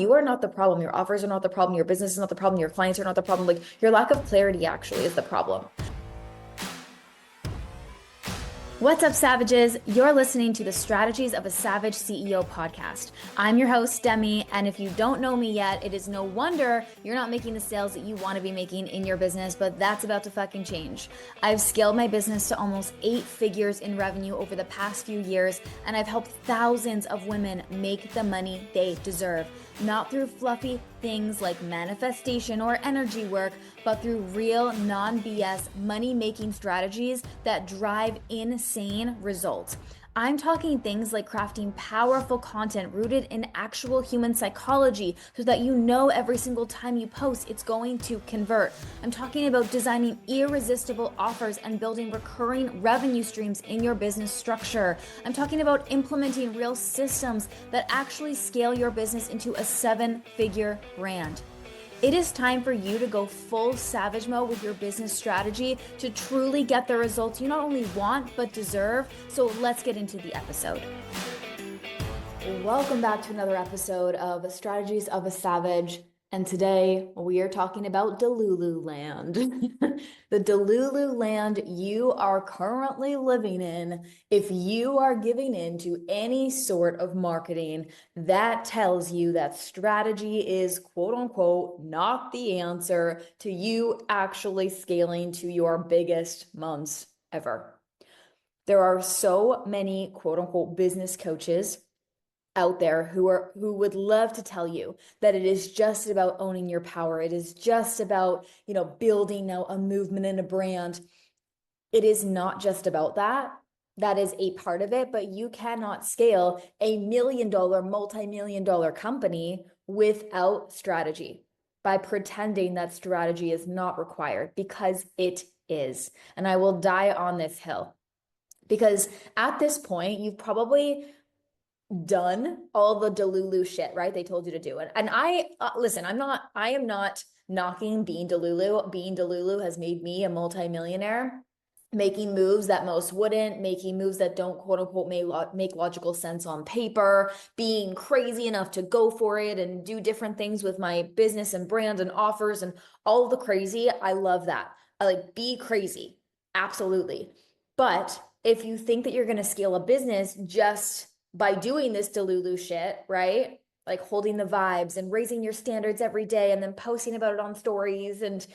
you are not the problem. Your offers are not the problem. Your business is not the problem. Your clients are not the problem. Like your lack of clarity actually is the problem. What's up, Savages? You're listening to the Strategies of a Savage CEO podcast. I'm your host, Demi, and if you don't know me yet, it is no wonder you're not making the sales that you want to be making in your business, but that's about to fucking change. I've scaled my business to almost 8 figures in revenue over the past few years, and I've helped thousands of women make the money they deserve. Not through fluffy things like manifestation or energy work, but through real non-BS money-making strategies that drive insane results. I'm talking things like crafting powerful content rooted in actual human psychology so that you know every single time you post it's going to convert. I'm talking about designing irresistible offers and building recurring revenue streams in your business structure. I'm talking about implementing real systems that actually scale your business into a 7-figure brand. It is time for you to go full savage mode with your business strategy to truly get the results you not only want, but deserve. So let's get into the episode. Welcome back to another episode of Strategies of a Savage. And today we are talking about DeLulu land. The DeLulu land you are currently living in if you are giving in to any sort of marketing that tells you that strategy is quote unquote not the answer to you actually scaling to your biggest months ever. There are so many quote unquote business coaches out there who would love to tell you that it is just about owning your power. It is just about, building now a movement and a brand. It is not just about that. That is a part of it, but you cannot scale $1 million, multi-million dollar company without strategy by pretending that strategy is not required, because it is. And I will die on this hill because at this point, you've probably done all the DeLulu shit, right? They told you to do it. And listen, I am not knocking being DeLulu. Being DeLulu has made me a multimillionaire, making moves that most wouldn't, making moves that don't quote unquote make logical sense on paper, being crazy enough to go for it and do different things with my business and brand and offers and all the crazy. I love that. I like be crazy. Absolutely. But if you think that you're going to scale a business just by doing this DeLulu shit, right? Like holding the vibes and raising your standards every day and then posting about it on stories and,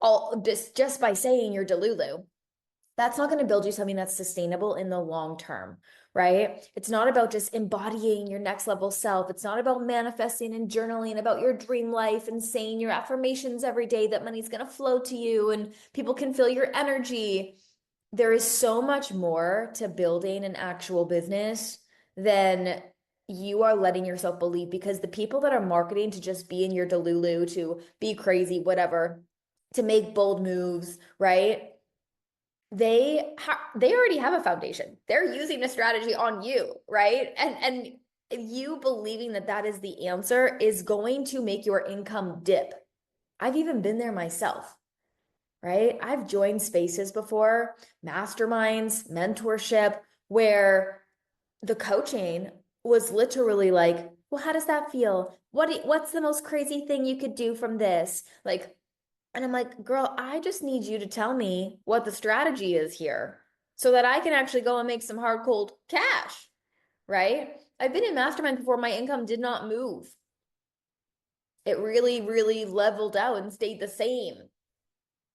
all just by saying you're DeLulu, that's not going to build you something that's sustainable in the long term, right? It's not about just embodying your next level self. It's not about manifesting and journaling about your dream life and saying your affirmations every day that money's going to flow to you and people can feel your energy. There is so much more to building an actual business than you are letting yourself believe, because the people that are marketing to just be in your DeLulu, to be crazy, whatever, to make bold moves, right? They already have a foundation. They're using a strategy on you, right? And you believing that that is the answer is going to make your income dip. I've even been there myself, right? I've joined spaces before, masterminds, mentorship, where the coaching was literally like, well, how does that feel? What's the most crazy thing you could do from this? Like, and I'm like, girl, I just need you to tell me what the strategy is here so that I can actually go and make some hard cold cash, right? I've been in mastermind before. My income did not move. It really, really leveled out and stayed the same,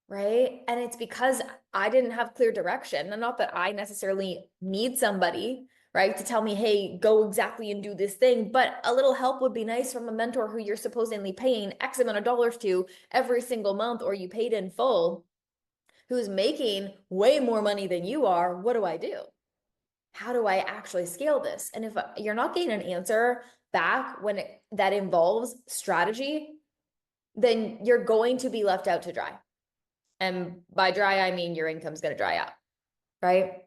right? And it's because I didn't have clear direction. And not that I necessarily need somebody, right, to tell me, hey, go exactly and do this thing. But a little help would be nice from a mentor who you're supposedly paying X amount of dollars to every single month, or you paid in full, who's making way more money than you are. What do I do? How do I actually scale this? And if you're not getting an answer back that involves strategy, then you're going to be left out to dry. And by dry, I mean your income's going to dry up, right?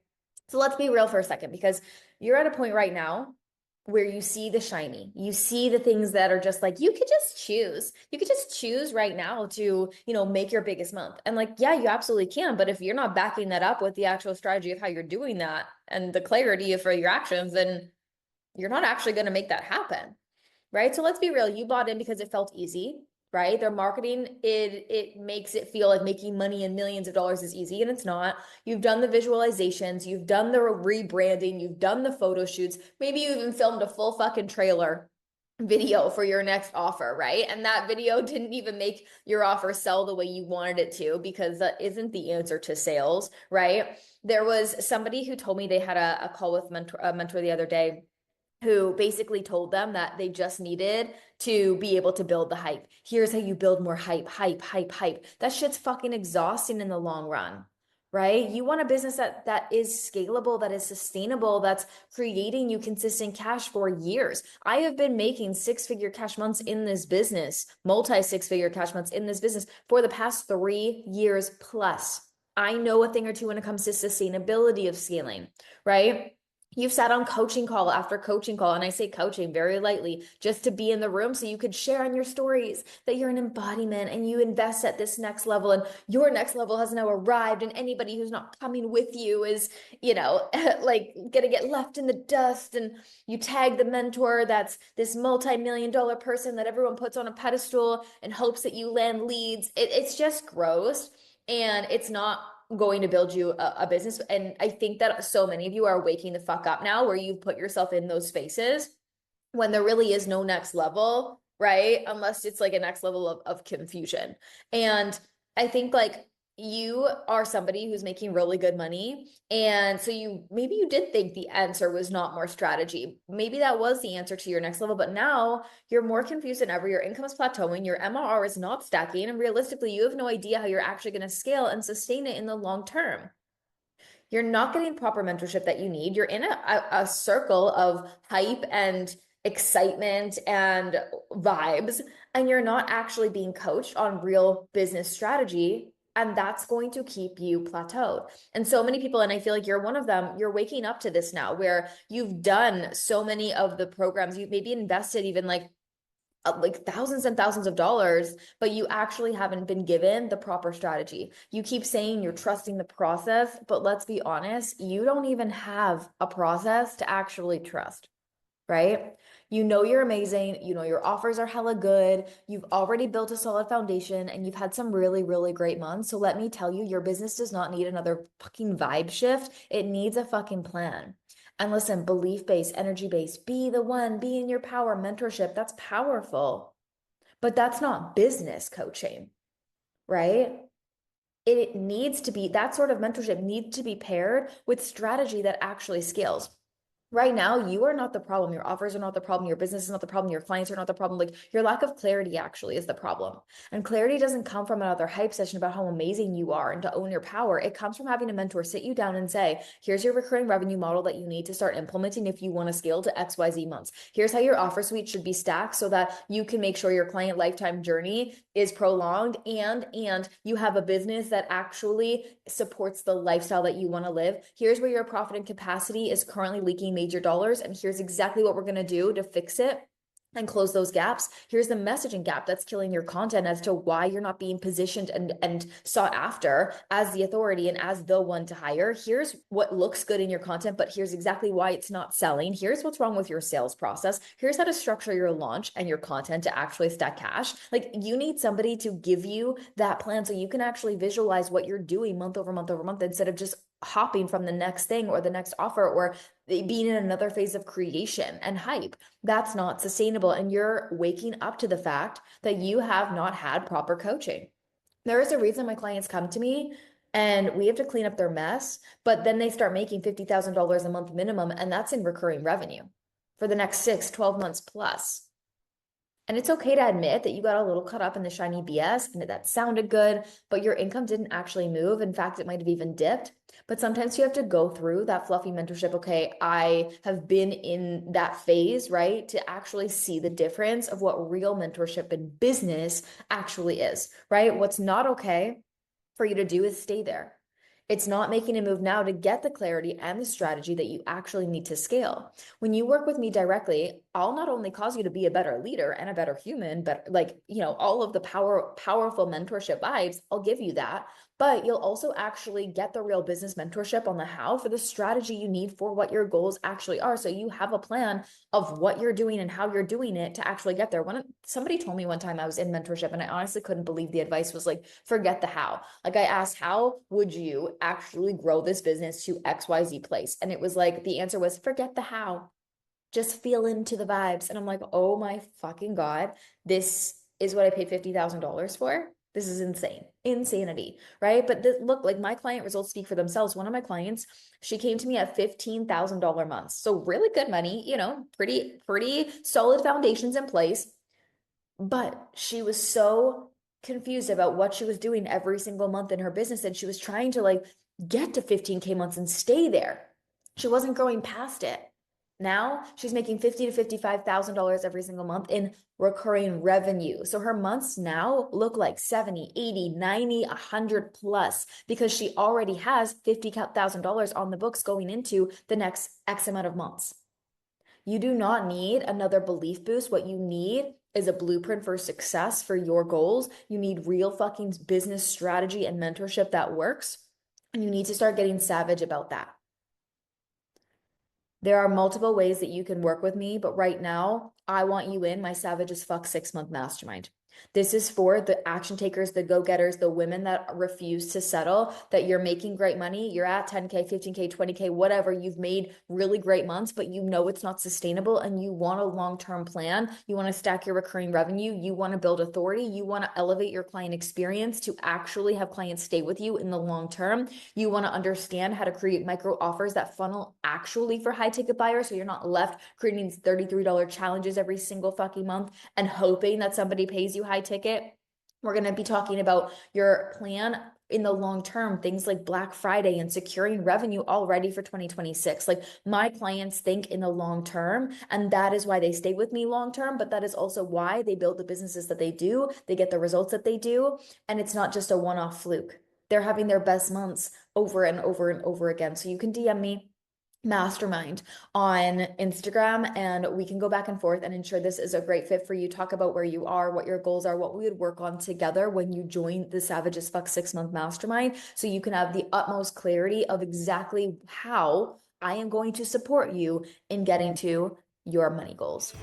So let's be real for a second, because you're at a point right now where you see the shiny, you see the things that are just like, you could just choose. You could just choose right now to, make your biggest month. And like, yeah, you absolutely can. But if you're not backing that up with the actual strategy of how you're doing that and the clarity for your actions, then you're not actually going to make that happen. right? So let's be real. You bought in because it felt easy, right? Their marketing, it makes it feel like making money and millions of dollars is easy, and it's not. You've done the visualizations, you've done the rebranding, you've done the photo shoots. Maybe you even filmed a full fucking trailer video for your next offer, right? And that video didn't even make your offer sell the way you wanted it to, because that isn't the answer to sales, right? There was somebody who told me they had a call with a mentor the other day who basically told them that they just needed to be able to build the hype. Here's how you build more hype, hype, hype, hype. That shit's fucking exhausting in the long run, right? You want a business that is scalable, that is sustainable, that's creating you consistent cash for years. I have been making six-figure cash months in this business, multi six-figure cash months in this business for the past 3 years plus. I know a thing or two when it comes to sustainability of scaling, right? You've sat on coaching call after coaching call, and I say coaching very lightly, just to be in the room so you could share on your stories that you're an embodiment and you invest at this next level, and your next level has now arrived, and anybody who's not coming with you is, like gonna get left in the dust. And you tag the mentor that's this multi-million-dollar person that everyone puts on a pedestal and hopes that you land leads. It's just gross, and it's not going to build you a business. And I think that so many of you are waking the fuck up now, where you've put yourself in those spaces when there really is no next level, right? Unless it's like a next level of confusion. And I think like you are somebody who's making really good money. And so maybe you did think the answer was not more strategy. Maybe that was the answer to your next level, but now you're more confused than ever. Your income is plateauing, your MRR is not stacking, and realistically, you have no idea how you're actually going to scale and sustain it in the long term. You're not getting proper mentorship that you need. You're in a circle of hype and excitement and vibes, and you're not actually being coached on real business strategy. And that's going to keep you plateaued. And so many people, and I feel like you're one of them, you're waking up to this now, where you've done so many of the programs, you've maybe invested even like thousands and thousands of dollars, but you actually haven't been given the proper strategy. You keep saying you're trusting the process, but let's be honest, you don't even have a process to actually trust, right? You know you're amazing. You know your offers are hella good. You've already built a solid foundation, and you've had some really, really great months. So let me tell you, your business does not need another fucking vibe shift. It needs a fucking plan. And listen, belief-based, energy-based, be the one, be in your power, mentorship, that's powerful. But that's not business coaching, right? It needs to be, that sort of mentorship needs to be paired with strategy that actually scales. Right now, you are not the problem. Your offers are not the problem. Your business is not the problem. Your clients are not the problem. Like, your lack of clarity actually is the problem. And clarity doesn't come from another hype session about how amazing you are and to own your power. It comes from having a mentor sit you down and say, here's your recurring revenue model that you need to start implementing if you want to scale to XYZ months. Here's how your offer suite should be stacked so that you can make sure your client lifetime journey is prolonged, and you have a business that actually supports the lifestyle that you want to live. Here's where your profit and capacity is currently leaking major dollars, and here's exactly what we're going to do to fix it and close those gaps. Here's the messaging gap that's killing your content as to why you're not being positioned and sought after as the authority and as the one to hire. Here's what looks good in your content, but here's exactly why it's not selling. Here's what's wrong with your sales process. Here's how to structure your launch and your content to actually stack cash. Like, you need somebody to give you that plan so you can actually visualize what you're doing month over month over month, instead of just hopping from the next thing or the next offer or being in another phase of creation and hype. That's not sustainable. And you're waking up to the fact that you have not had proper coaching. There is a reason my clients come to me and we have to clean up their mess, but then they start making $50,000 a month minimum, and that's in recurring revenue for the next 6-12 months plus. And it's okay to admit that you got a little caught up in the shiny BS and that sounded good, but your income didn't actually move. In fact, it might have even dipped. But sometimes you have to go through that fluffy mentorship. Okay, I have been in that phase, right? To actually see the difference of what real mentorship in business actually is, right? What's not okay for you to do is stay there. It's not making a move now to get the clarity and the strategy that you actually need to scale. When you work with me directly, I'll not only cause you to be a better leader and a better human, but like, all of the powerful mentorship vibes, I'll give you that. But you'll also actually get the real business mentorship on the how for the strategy you need for what your goals actually are. So you have a plan of what you're doing and how you're doing it to actually get there. When somebody told me one time I was in mentorship and I honestly couldn't believe the advice was like, forget the how. Like I asked, how would you actually grow this business to XYZ place? And it was like, the answer was forget the how. Just feel into the vibes. And I'm like, oh my fucking God, this is what I paid $50,000 for. This is insane, insanity, right? But look, like my client results speak for themselves. One of my clients, she came to me at $15,000 months. So really good money, pretty solid foundations in place. But she was so confused about what she was doing every single month in her business. And she was trying to like get to 15K months and stay there. She wasn't growing past it. Now she's making $50,000 to $55,000 every single month in recurring revenue. So her months now look like 70, 80, 90, 100 plus because she already has $50,000 on the books going into the next X amount of months. You do not need another belief boost. What you need is a blueprint for success for your goals. You need real fucking business strategy and mentorship that works. And you need to start getting savage about that. There are multiple ways that you can work with me, but right now, I want you in my Savage as Fuck 6-month mastermind. This is for the action takers, the go-getters, the women that refuse to settle, that you're making great money. You're at 10K, 15K, 20K, whatever. You've made really great months, but you know it's not sustainable and you want a long-term plan. You want to stack your recurring revenue. You want to build authority. You want to elevate your client experience to actually have clients stay with you in the long term. You want to understand how to create micro offers that funnel actually for high ticket buyers. So you're not left creating these $33 challenges every single fucking month and hoping that somebody pays you high ticket. We're going to be talking about your plan in the long term, things like Black Friday and securing revenue already for 2026. Like my clients think in the long term, and that is why they stay with me long term, but that is also why they build the businesses that they do. They get the results that they do, and it's not just a one-off fluke. They're having their best months over and over and over again. So you can DM me Mastermind on Instagram and we can go back and forth and ensure this is a great fit for you. Talk about where you are, what your goals are, what we would work on together when you join the Savage as Fuck 6-month mastermind so you can have the utmost clarity of exactly how I am going to support you in getting to your money goals.